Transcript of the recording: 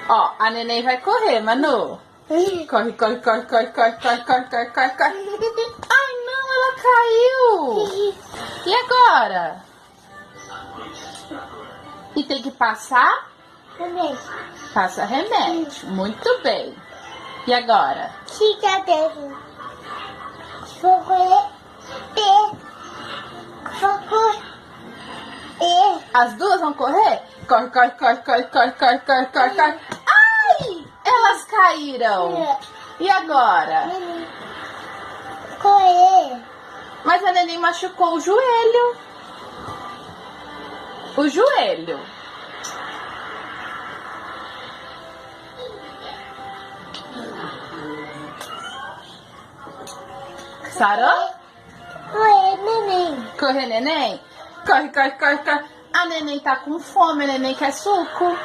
Ó, a neném vai correr, Manu. Corre, corre, corre, corre, corre, corre, corre, corre, corre, corre. Ai, não, ela caiu. E agora? E tem que passar? Remédio. Passa remédio. Muito bem. E agora? Fica dentro. Vou correr. Vou correr. As duas vão correr? Corre, corre, corre, corre, corre, corre, corre, corre, corre. Ai! Elas caíram. E agora? Correr. Mas a neném machucou o joelho. O joelho. Sarou? Correr, neném. Corre, neném? Corre, corre, corre, corre. A neném tá com fome, a neném quer suco.